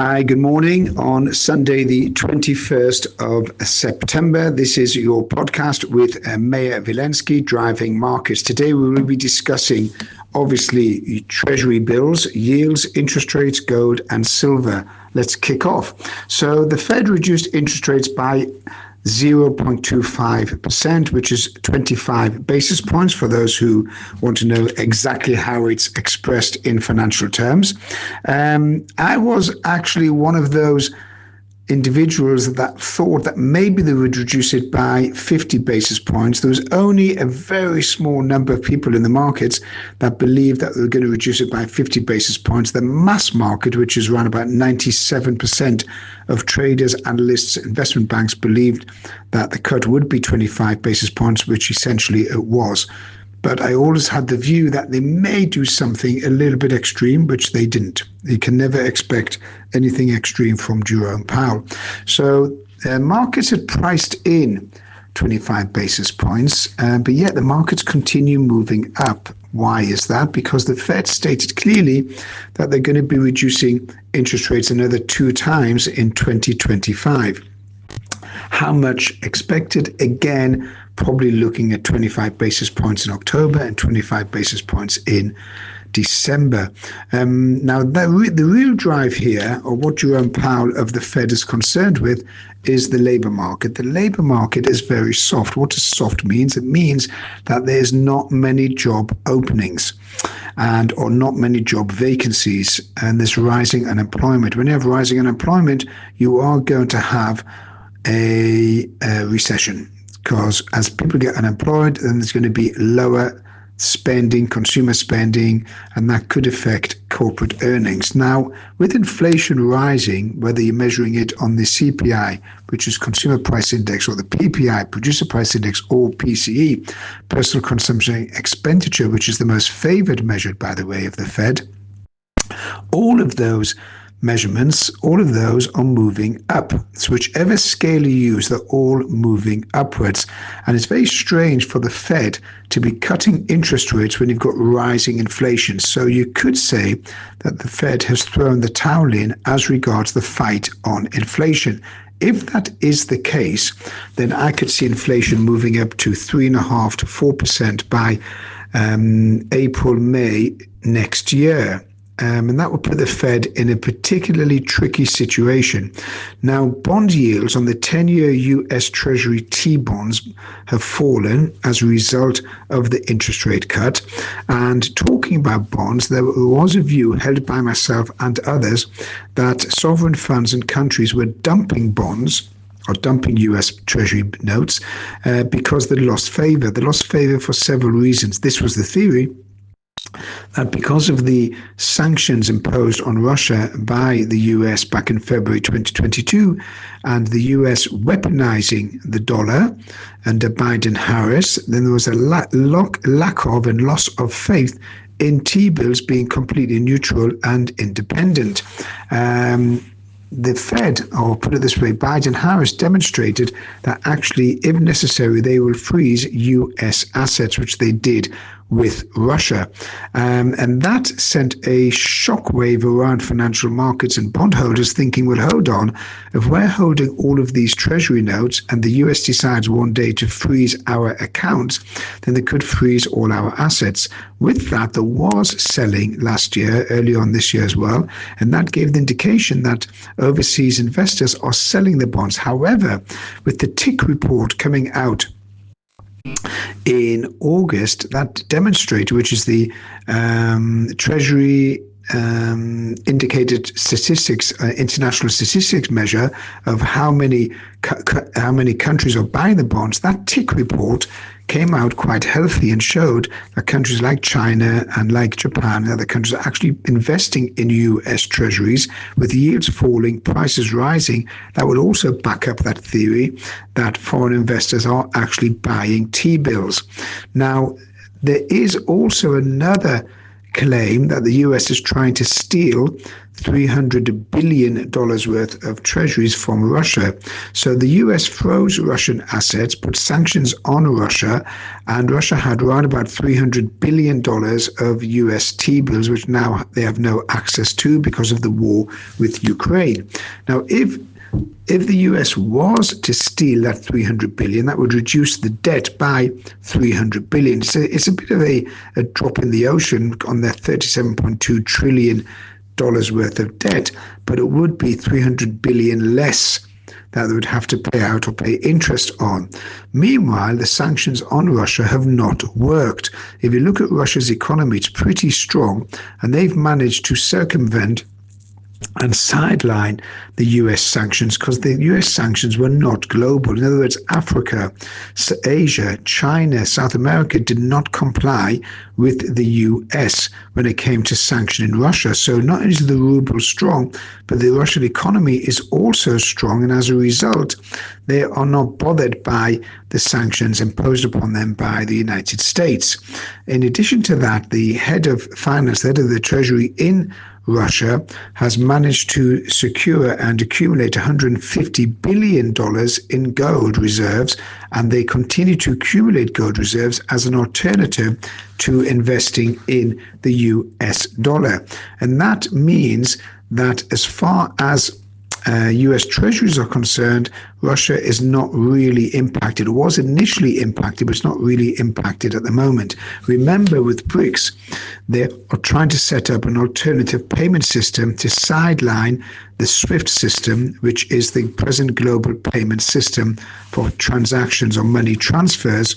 Hi, good morning on Sunday, the 21st of September. This is your podcast with Mayor Vilensky, Driving Markets. Today we will be discussing, obviously, treasury bills, yields, interest rates, gold and silver. Let's kick off. So the Fed reduced interest rates by 0.25%, which is 25 basis points for those who want to know exactly how it's expressed in financial terms. I was actually one of those individuals that thought that maybe they would reduce it by 50 basis points. There was only a very small number of people in the markets that believed that they were going to reduce it by 50 basis points. The mass market, which is around about 97% of traders, analysts, investment banks, believed that the cut would be 25 basis points, which essentially it was. But I always had the view that they may do something a little bit extreme, which they didn't. You can never expect anything extreme from Jerome Powell. So markets had priced in 25 basis points, but yet the markets continue moving up. Why is that? Because the Fed stated clearly that they're going to be reducing interest rates another 2 times in 2025. How much expected? Again, probably looking at 25 basis points in October and 25 basis points in December. Now, the real drive here, or what Jerome Powell of the Fed is concerned with, is the labor market. The labor market is very soft. What does soft mean? It means that there's not many job openings or not many job vacancies, and there's rising unemployment. When you have rising unemployment, you are going to have a recession, because as people get unemployed, then there's going to be lower spending, consumer spending, and that could affect corporate earnings. Now, with inflation rising, whether you're measuring it on the CPI, which is Consumer Price Index, or the PPI, Producer Price Index, or PCE, Personal Consumption Expenditure, which is the most favored measure, by the way, of the Fed, all of those measurements, all of those are moving up. So whichever scale you use, they're all moving upwards. And it's very strange for the Fed to be cutting interest rates when you've got rising inflation. So you could say that the Fed has thrown the towel in as regards the fight on inflation. If that is the case, then I could see inflation moving up to 3.5% to 4% by April, May next year. And that would put the Fed in a particularly tricky situation. Now, bond yields on the 10-year U.S. Treasury T-bonds have fallen as a result of the interest rate cut. And talking about bonds, there was a view held by myself and others that sovereign funds and countries were dumping bonds or dumping U.S. Treasury notes because they lost favor. They lost favor for several reasons. This was the theory, that because of the sanctions imposed on Russia by the US back in February 2022, and the US weaponizing the dollar under Biden-Harris, then there was a lack of and loss of faith in T-bills being completely neutral and independent. The Fed, or put it this way, Biden-Harris demonstrated that actually, if necessary, they will freeze U.S. assets, which they did with Russia. And that sent a shockwave around financial markets and bondholders thinking, well, hold on, if we're holding all of these treasury notes and the US decides one day to freeze our accounts, then they could freeze all our assets. With that, there was selling last year, early on this year as well, and that gave the indication that overseas investors are selling the bonds. However, with the TIC report coming out in August, that demonstrated, which is the Treasury indicated statistics, international statistics measure of how many countries are buying the bonds, that TIC report came out quite healthy and showed that countries like China and like Japan and other countries are actually investing in US treasuries with yields falling, prices rising. That would also back up that theory that foreign investors are actually buying T-bills. Now, there is also another claim that the US is trying to steal $300 billion worth of treasuries from Russia. So the US froze Russian assets, put sanctions on Russia, and Russia had around about $300 billion of US T-bills, which now they have no access to because of the war with Ukraine. Now, if the US was to steal that $300 billion, that would reduce the debt by $300 billion. So it's a bit of a drop in the ocean on their $37.2 trillion worth of debt, but it would be $300 billion less that they would have to pay out or pay interest on. Meanwhile, the sanctions on Russia have not worked. If you look at Russia's economy, it's pretty strong, and they've managed to circumvent and sideline the US sanctions because the US sanctions were not global. In other words, Africa, Asia, China, South America did not comply with the US when it came to sanctioning Russia. So not only is the ruble strong, but the Russian economy is also strong, and as a result, they are not bothered by the sanctions imposed upon them by the United States. In addition to that, the head of finance, the head of the Treasury in Russia has managed to secure and accumulate $150 billion in gold reserves, and they continue to accumulate gold reserves as an alternative to investing in the US dollar. And that means that as far as US treasuries are concerned, Russia is not really impacted. It was initially impacted, but it's not really impacted at the moment. Remember, with BRICS, they are trying to set up an alternative payment system to sideline the SWIFT system, which is the present global payment system for transactions or money transfers.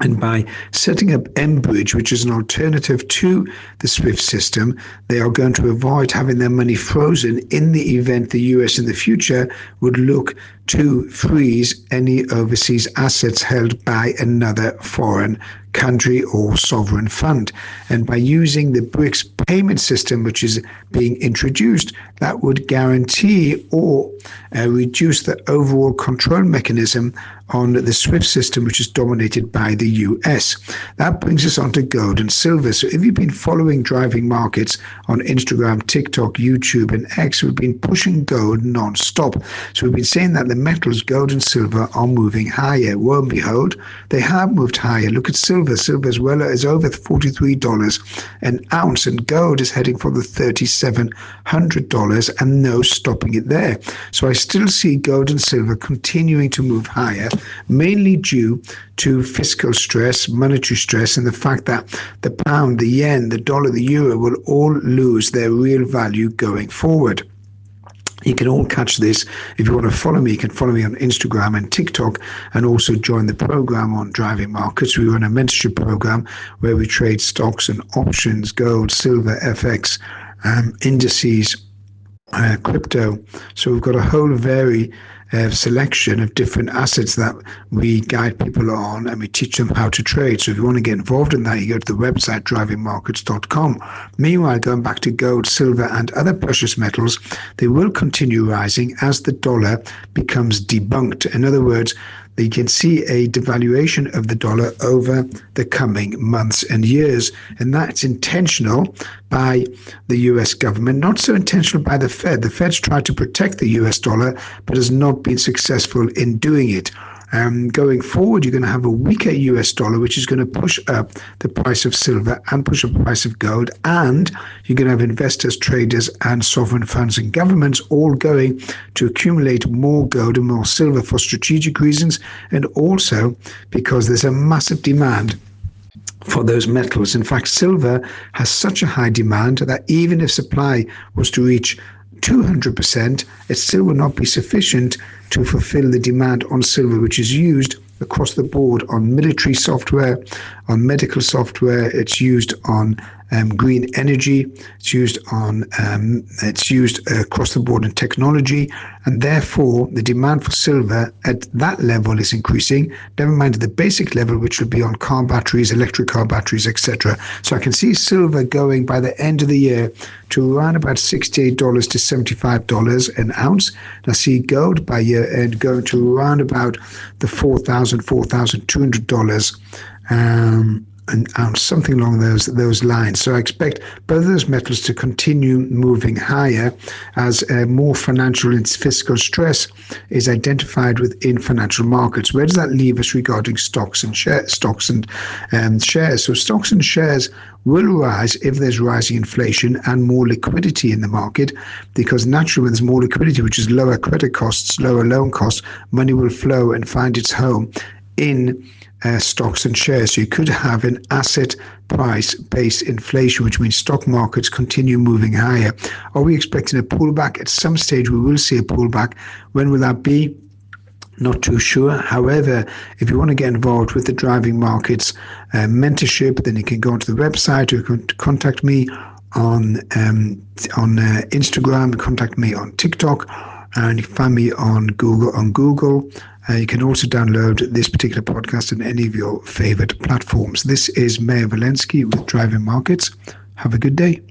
And by setting up mBridge, which is an alternative to the SWIFT system, they are going to avoid having their money frozen in the event the US in the future would look to freeze any overseas assets held by another foreign country or sovereign fund. And by using the BRICS payment system, which is being introduced, that would guarantee or reduce the overall control mechanism on the SWIFT system, which is dominated by the US. That brings us on to gold and silver. So if you've been following Driving Markets on Instagram, TikTok, YouTube, and X, we've been pushing gold non-stop. So we've been saying that the metals, gold and silver, are moving higher. Lo and behold, they have moved higher. Look at silver. Silver as well is over $43 an ounce, and gold is heading for the $3,700 and no stopping it there. So I still see gold and silver continuing to move higher, mainly due to fiscal stress, monetary stress, and the fact that the pound, the yen, the dollar, the euro will all lose their real value going forward. You can all catch this. If you want to follow me, you can follow me on Instagram and TikTok, and also join the program on Driving Markets. We run a mentorship program where we trade stocks and options, gold, silver, FX, indices, crypto. So we've got a whole very selection of different assets that we guide people on, and we teach them how to trade. So if you want to get involved in that, you go to the website drivingmarkets.com. Meanwhile, going back to gold, silver, and other precious metals, they will continue rising as the dollar becomes debunked. In other words, you can see a devaluation of the dollar over the coming months and years. And that's intentional by the US government, not so intentional by the Fed. The Fed's tried to protect the US dollar, but has not been successful in doing it. Going forward, you're going to have a weaker US dollar, which is going to push up the price of silver and push up the price of gold. And you're going to have investors, traders, and sovereign funds and governments all going to accumulate more gold and more silver for strategic reasons, and also because there's a massive demand for those metals. In fact, silver has such a high demand that even if supply was to reach 200%, it still will not be sufficient to fulfill the demand on silver, which is used across the board on military software, on medical software. It's used on green energy. It's used across the board in technology, and therefore the demand for silver at that level is increasing. Never mind the basic level, which would be on car batteries, electric car batteries, etc. So I can see silver going by the end of the year to around about $68 to $75 an ounce. And I see gold by year end going to around about the $4,200 and something along those lines. So I expect both of those metals to continue moving higher as more financial and fiscal stress is identified within financial markets. Where does that leave us regarding stocks and shares? So stocks and shares will rise if there's rising inflation and more liquidity in the market, because naturally when there's more liquidity, which is lower credit costs, lower loan costs, money will flow and find its home in stocks and shares. So you could have an asset price-based inflation, which means stock markets continue moving higher. Are we expecting a pullback? At some stage, we will see a pullback. When will that be? Not too sure. However, if you want to get involved with the driving markets mentorship, then you can go onto the website or you can contact me on Instagram, contact me on TikTok, and you can find me on Google. You can also download this particular podcast on any of your favorite platforms. This is Mayor Walensky with Driving Markets. Have a good day.